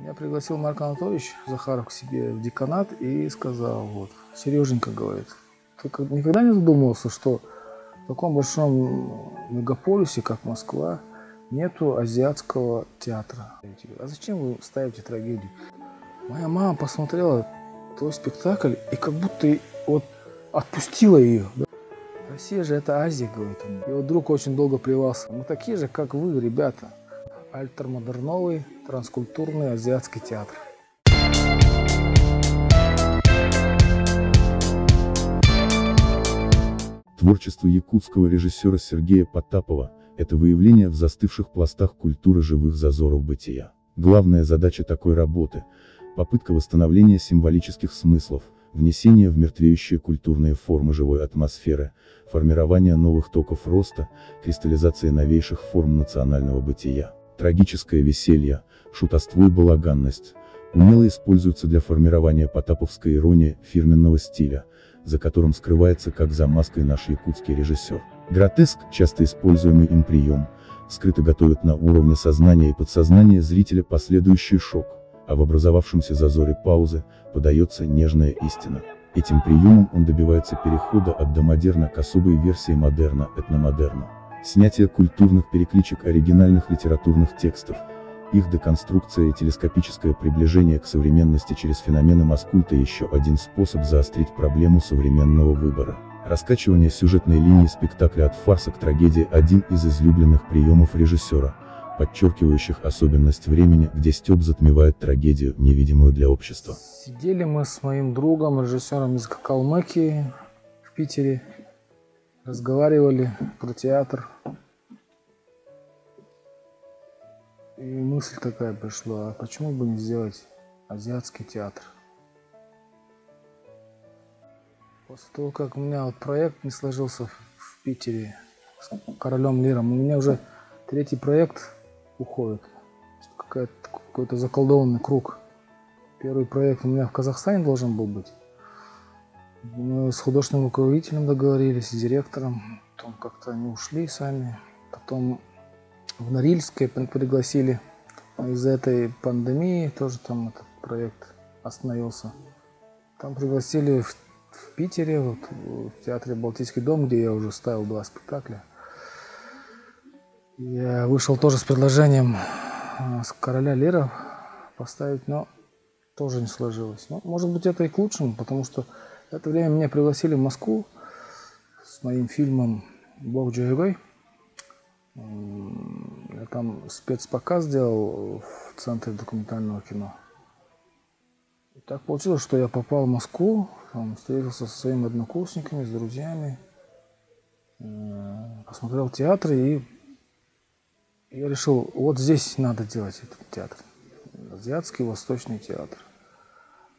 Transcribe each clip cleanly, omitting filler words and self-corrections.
Меня пригласил Марк Анатольевич Захаров к себе в деканат и сказал: вот, Сереженька, говорит, ты никогда не задумывался, что в таком большом мегаполисе, как Москва, нету азиатского театра? А зачем вы ставите трагедию? Моя мама посмотрела твой спектакль и как будто вот отпустила ее. Россия же это Азия, говорит он. И вот друг очень долго плевался. Мы такие же, как вы, ребята. Альтермодерновый, транскультурный азиатский театр. Творчество якутского режиссера Сергея Потапова – это выявление в застывших пластах культуры живых зазоров бытия. Главная задача такой работы – попытка восстановления символических смыслов, внесение в мертвеющие культурные формы живой атмосферы, формирование новых токов роста, кристаллизация новейших форм национального бытия. Трагическое веселье, шутовство и балаганность умело используются для формирования потаповской иронии, фирменного стиля, за которым скрывается как за маской наш якутский режиссер. Гротеск, часто используемый им прием, скрыто готовит на уровне сознания и подсознания зрителя последующий шок, а в образовавшемся зазоре паузы подается нежная истина. Этим приемом он добивается перехода от домодерна к особой версии модерна, этномодерна. Снятие культурных перекличек оригинальных литературных текстов, их деконструкция и телескопическое приближение к современности через феномены маскульта — еще один способ заострить проблему современного выбора. Раскачивание сюжетной линии спектакля от фарса к трагедии — один из излюбленных приемов режиссера, подчеркивающих особенность времени, где стёб затмевает трагедию, невидимую для общества. Сидели мы с моим другом, режиссером из Калмыкии в Питере, разговаривали про театр. И мысль такая пришла: а почему бы не сделать азиатский театр? После того, как у меня вот проект не сложился в Питере с Королем Лиром, у меня уже третий проект уходит. Какой-то заколдованный круг. Первый проект у меня в Казахстане должен был быть. Мы с художественным руководителем договорились, с директором. Потом как-то они ушли сами. Потом в Норильске пригласили. Из-за этой пандемии тоже там этот проект остановился. Там пригласили в Питере, вот, в театре «Балтийский дом», где я уже ставил 2 спектакля. Я вышел тоже с предложением с «Короля Лира» поставить, но тоже не сложилось. Но, может быть, это и к лучшему, потому что в это время меня пригласили в Москву с моим фильмом «Бог Джойгой». Я там спецпоказ сделал в Центре документального кино. И так получилось, что я попал в Москву, там встретился со своими однокурсниками, с друзьями, посмотрел театр, и я решил, вот здесь надо делать этот театр. Азиатский восточный театр.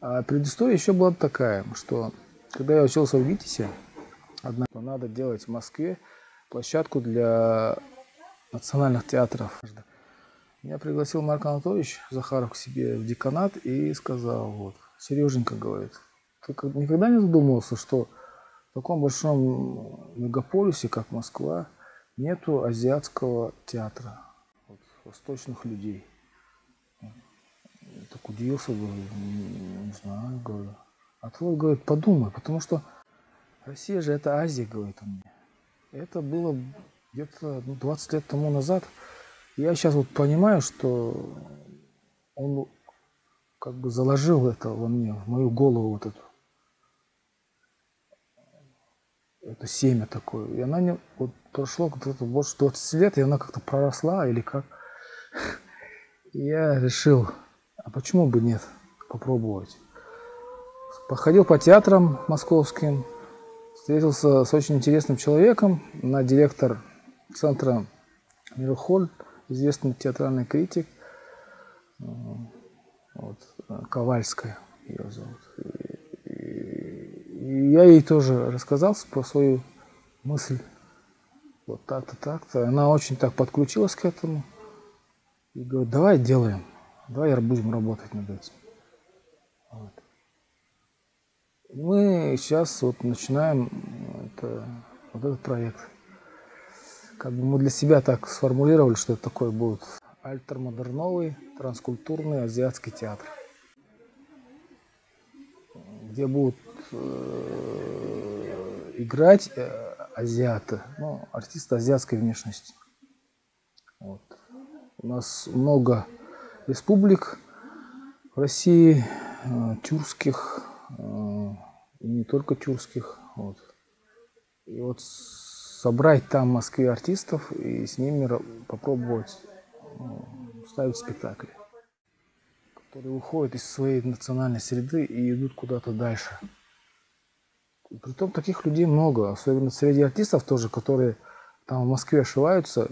А предыстория еще была такая, что когда я учился в ГИТИСе, однако надо делать в Москве площадку для национальных театров. Меня пригласил Марк Анатольевич Захаров к себе в деканат и сказал: вот, Сереженька, говорит, ты никогда не задумывался, что в таком большом мегаполисе, как Москва, нету азиатского театра, вот, восточных людей? Я так удивился, говорю, не знаю, говорю. А твой, говорит, подумай, потому что Россия же это Азия, говорит он мне. Это было где-то 20 лет тому назад. Я сейчас вот понимаю, что он как бы заложил это во мне, в мою голову, вот это семя такое. И она не, вот прошло где-то больше 20 лет, и она как-то проросла или как. И я решил, а почему бы нет, попробовать. Походил по театрам московским, встретился с очень интересным человеком, она директор центра Мирхольд, известный театральный критик, вот, Ковальская ее зовут. И я ей тоже рассказал про свою мысль, вот так-то, так-то. Она очень так подключилась к этому и говорит: давай делаем, давай будем работать над этим. Вот. Мы сейчас вот начинаем вот этот проект. Как бы мы для себя так сформулировали, что это такой будет альтермодерновый транскультурный азиатский театр, где будут играть азиаты, ну, артисты азиатской внешности. Вот. У нас много республик в России, тюркских, и не только тюркских. Вот. И вот собрать там в Москве артистов и с ними попробовать ставить спектакли, которые уходят из своей национальной среды и идут куда-то дальше. Притом таких людей много, особенно среди артистов тоже, которые там в Москве ошиваются.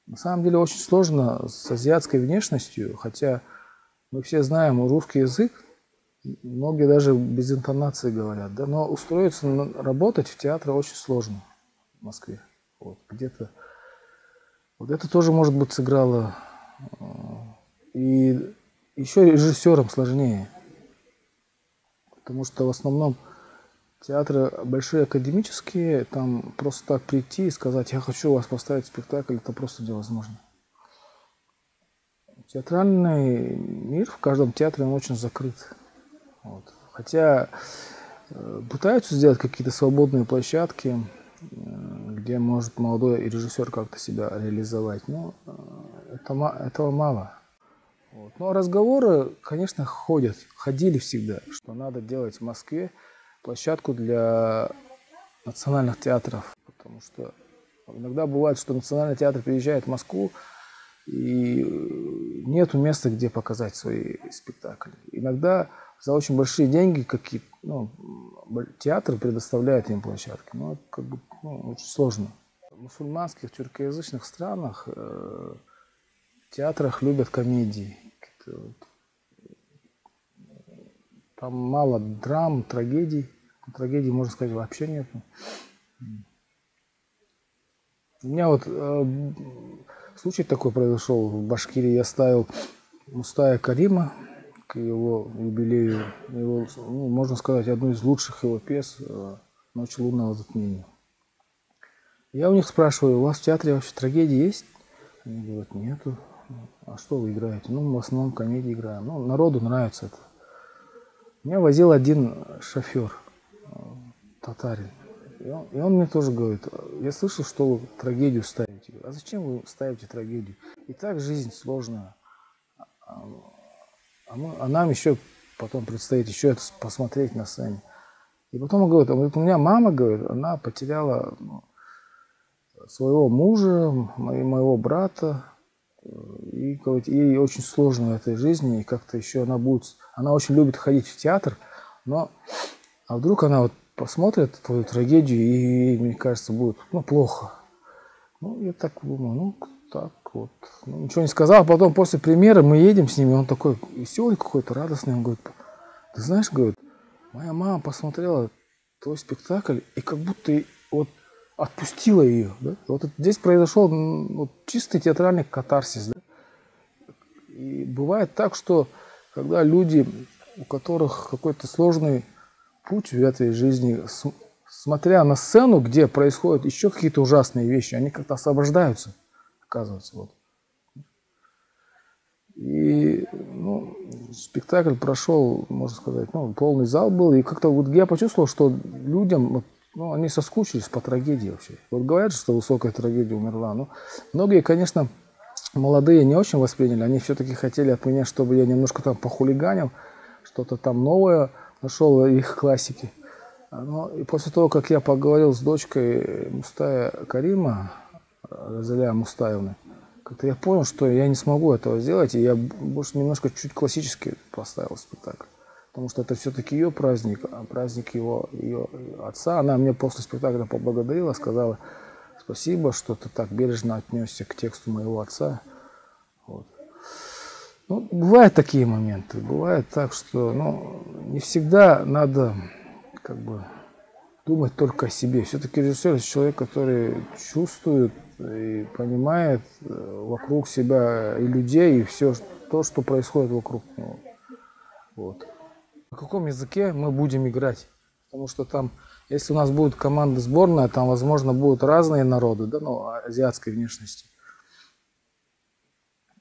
На самом деле очень сложно с азиатской внешностью, хотя мы все знаем русский язык, многие даже без интонации говорят, да, но устроиться, работать в театре очень сложно в Москве. Вот, где-то, вот это тоже, может быть, сыграло. И еще режиссерам сложнее, потому что в основном театры большие академические, там просто так прийти и сказать: я хочу у вас поставить спектакль, это просто невозможно. Театральный мир в каждом театре он очень закрыт. Вот. Хотя пытаются сделать какие-то свободные площадки, где может молодой режиссер как-то себя реализовать, но этого мало. Вот. Но разговоры, конечно, ходили всегда, что надо делать в Москве площадку для национальных театров, потому что иногда бывает, что национальный театр приезжает в Москву и нету места, где показать свои спектакли. Иногда за очень большие деньги театр предоставляет им площадки, но это как бы, очень сложно. В мусульманских, тюркоязычных странах в театрах любят комедии. Там мало драм, трагедий. Трагедий, можно сказать, вообще нет. У меня вот случай такой произошел в Башкирии. Я ставил Мустая Карима к его юбилею. Его, можно сказать, одну из лучших его пьес «Ночь лунного затмения». Я у них спрашиваю: у вас в театре вообще трагедии есть? Они говорят: нету. А что вы играете? В основном комедии играем. Народу нравится это. Меня возил один шофер, татарин. И он мне тоже говорит: я слышал, что вы трагедию ставите. А зачем вы ставите трагедию? И так жизнь сложная. А нам еще потом предстоит еще это посмотреть на сцене. И потом он говорит: у меня мама, говорит, она потеряла своего мужа, моего брата. И говорит, ей очень сложно в этой жизни. И как-то еще она очень любит ходить в театр. А вдруг она вот посмотрит твою трагедию, и ей, мне кажется, будет плохо. Я так думаю, так вот. Ничего не сказал. А потом после премьеры мы едем с ними, он такой веселый какой-то, радостный. Он говорит: ты знаешь, говорит, моя мама посмотрела твой спектакль и как будто вот отпустила ее. Да? Вот здесь произошел чистый театральный катарсис. Да? И бывает так, что когда люди, у которых какой-то сложный путь в этой жизни, смотря на сцену, где происходят еще какие-то ужасные вещи, они как-то освобождаются, оказывается. Вот. И спектакль прошел, можно сказать, полный зал был. И как-то вот я почувствовал, что людям, они соскучились по трагедии вообще. Вот говорят, что высокая трагедия умерла. Но многие, конечно, молодые не очень восприняли. Они все-таки хотели от меня, чтобы я немножко там похулиганил, что-то там новое нашел в их классике. И после того, как я поговорил с дочкой Мустая Карима, Разиля Мустаевны, как-то я понял, что я не смогу этого сделать, и я больше немножко чуть классически поставил спектакль. Потому что это все-таки ее праздник, а праздник ее отца. Она мне после спектакля поблагодарила, сказала: спасибо, что ты так бережно отнесся к тексту моего отца. Вот. Бывают такие моменты. Бывает так, что не всегда надо думать только о себе. Все-таки режиссер — это человек, который чувствует и понимает вокруг себя и людей, и все то, что происходит вокруг него. Вот. На каком языке мы будем играть? Потому что там, если у нас будет команда сборная, там, возможно, будут разные народы, азиатской внешности.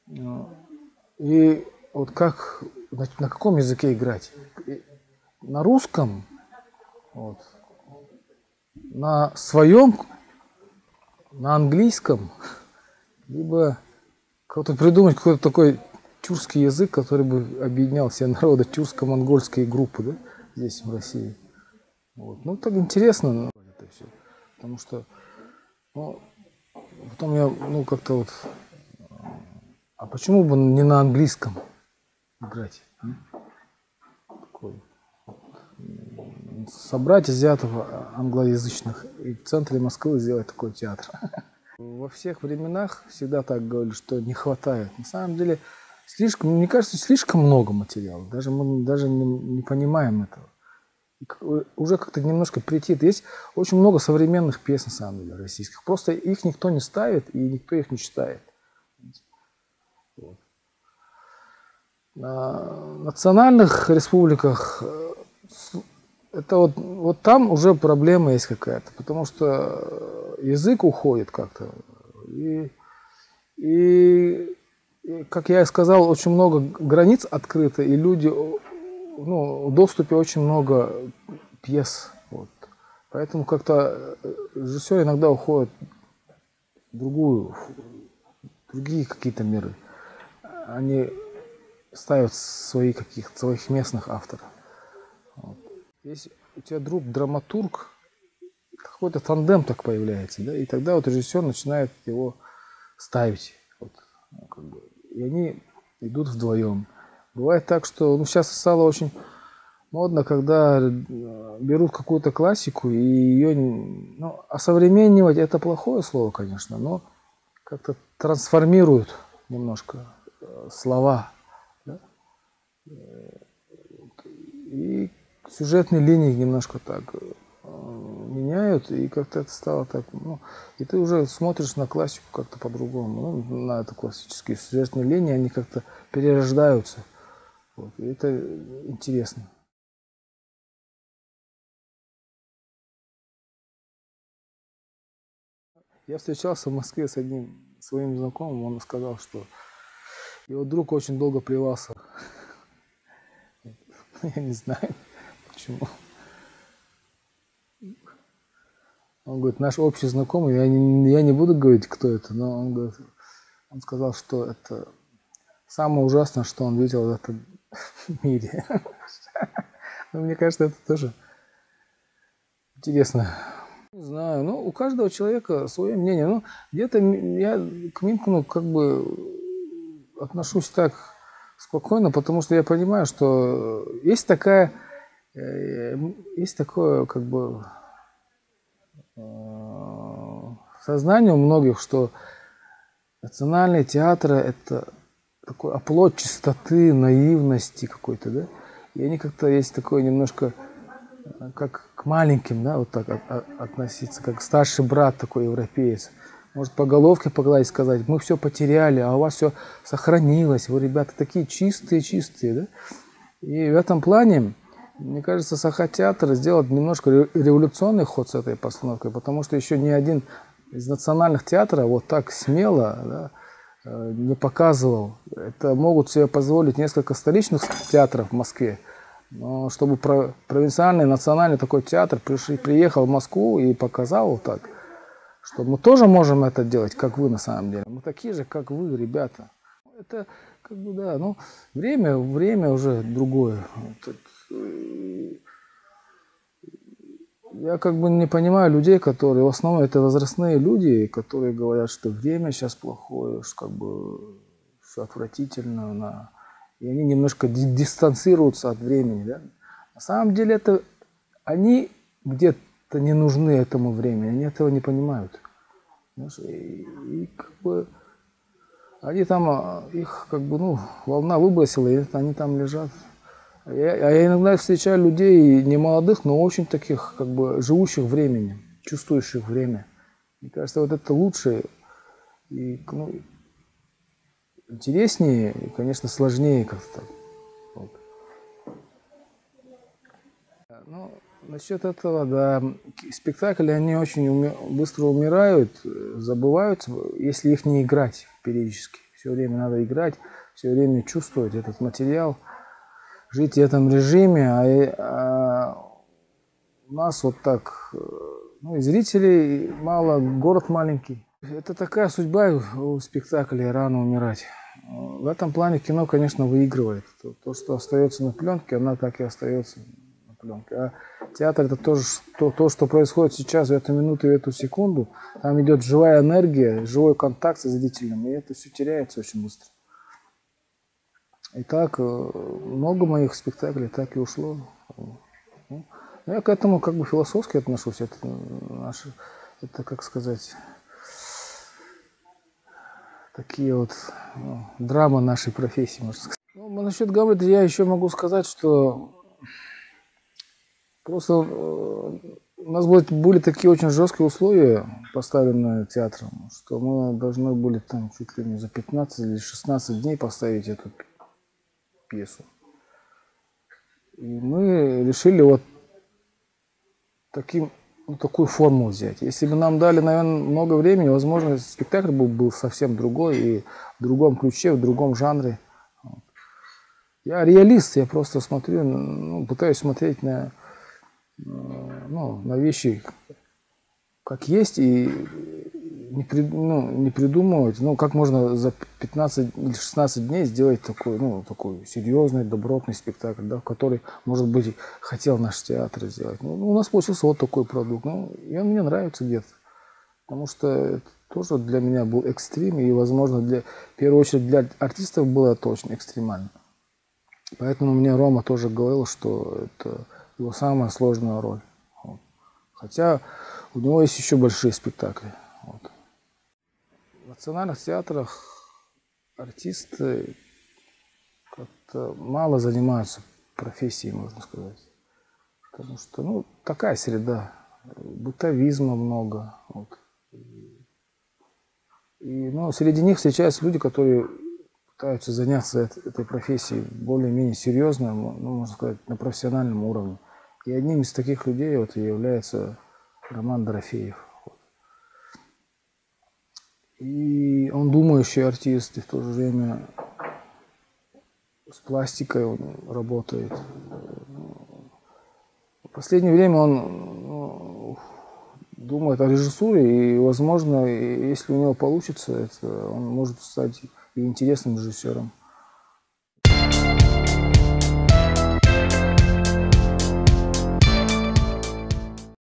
И вот как, на каком языке играть? На русском, вот, на своем, на английском, либо как-то придумать какой-то такой тюркский язык, который бы объединял все народы тюркско-монгольские группы, да, здесь, в России. Вот. Ну, так интересно это все. Потому что, ну, потом я, ну, как-то вот, а почему бы не на английском играть? Такой. Собрать азиатов англоязычных и в центре Москвы сделать такой театр. Во всех временах всегда так говорили, что не хватает. На самом деле, слишком, мне кажется, слишком много материала. Даже мы даже не понимаем этого. И уже как-то немножко претит. Есть очень много современных песен, на самом деле, российских. Просто их никто не ставит, и никто их не читает. Вот. На национальных республиках это вот там уже проблема есть какая-то, потому что язык уходит как-то. И, как я и сказал, очень много границ открыто, и люди, ну, в доступе очень много пьес. Вот. Поэтому как-то режиссеры иногда уходят в другие какие-то миры. Они ставят своих местных авторов. Вот. Если у тебя друг драматург, какой-то тандем так появляется, да, и тогда вот режиссер начинает его ставить. Вот, как бы, и они идут вдвоем. Бывает так, что сейчас стало очень модно, когда берут какую-то классику и ее, ну, осовременивать — это плохое слово, конечно, но как-то трансформируют немножко слова. Да? И сюжетные линии немножко так меняют, и как-то это стало так, ну, и ты уже смотришь на классику как-то по-другому, ну, на это классические сюжетные линии, они как-то перерождаются. Вот, и это интересно. Я встречался в Москве с одним своим знакомым, он сказал, что его друг очень долго плевался. Я не знаю, почему. Он говорит, наш общий знакомый, я не буду говорить, кто это, но он сказал, что это самое ужасное, что он видел в этом мире. Но мне кажется, это тоже интересно. Не знаю, ну, у каждого человека свое мнение. Ну, где-то я к Минкину как бы отношусь так спокойно, потому что я понимаю, что есть такое как бы сознание у многих, что национальные театры — это такой оплот чистоты, наивности какой-то, да? И они как-то есть такое немножко как к маленьким, да, вот так относиться, как старший брат такой европеец. Может, по головке погладить, сказать, мы все потеряли, а у вас все сохранилось, вы, ребята, такие чистые, да? И в этом плане, мне кажется, Саха-театр сделал немножко революционный ход с этой постановкой, потому что еще ни один из национальных театров вот так смело, да, не показывал. Это могут себе позволить несколько столичных театров в Москве, но чтобы провинциальный, национальный такой театр приехал в Москву и показал вот так, что мы тоже можем это делать, как вы на самом деле. Мы такие же, как вы, ребята. Это как бы, да, ну, время уже другое. Я как бы не понимаю людей, которые, в основном это возрастные люди, которые говорят, что время сейчас плохое, что как бы все отвратительно, и они немножко дистанцируются от времени. Да? На самом деле это они где-то не нужны этому времени, они этого не понимают. И как бы они там, их как бы, ну, волна выбросила, и они там лежат. Я иногда встречаю людей не молодых, но очень таких, как бы, живущих временем, чувствующих время. Мне кажется, вот это лучше и, ну, интереснее, и, конечно, сложнее как-то. Вот. Ну, насчет этого, да, спектакли, они очень быстро умирают, забываются, если их не играть периодически. Все время надо играть, все время чувствовать этот материал, жить в этом режиме, у нас вот так, ну и зрителей мало, город маленький. Это такая судьба у спектакля «Рано умирать». В этом плане кино, конечно, выигрывает. То, что остается на пленке, она так и остается на пленке. А театр — это тоже то, что происходит сейчас, в эту минуту, в эту секунду. Там идет живая энергия, живой контакт с зрителем, и это все теряется очень быстро. И так много моих спектаклей так и ушло. Я к этому как бы философски отношусь. Это как сказать, такие вот драмы нашей профессии, можно сказать. Ну, насчет Гамлета я еще могу сказать, что просто у нас были такие очень жесткие условия, поставленные театром, что мы должны были там чуть ли не за 15 или 16 дней поставить эту пьесу. И мы решили вот такую форму взять. Если бы нам дали, наверное, много времени, возможно, спектакль был совсем другой и в другом ключе, в другом жанре. Я реалист, я просто смотрю, пытаюсь смотреть на вещи как есть и не придумывать, как можно за 15 или 16 дней сделать такой серьезный, добротный спектакль, да, который, может быть, хотел наш театр сделать. У нас получился вот такой продукт. И он мне нравится где-то, потому что это тоже для меня был экстрим, и, возможно, в первую очередь для артистов было это очень экстремально. Поэтому мне Рома тоже говорил, что это его самая сложная роль. Вот. Хотя у него есть еще большие спектакли. Вот. В национальных театрах артисты как-то мало занимаются профессией, можно сказать. Потому что, такая среда, бытовизма много. Вот. Среди них встречаются люди, которые пытаются заняться этой профессией более-менее серьезно, можно сказать, на профессиональном уровне. И одним из таких людей и является Роман Дорофеев. И он думающий артист, и в то же время с пластикой он работает. В последнее время он думает о режиссуре, и, возможно, если у него получится, он может стать и интересным режиссером.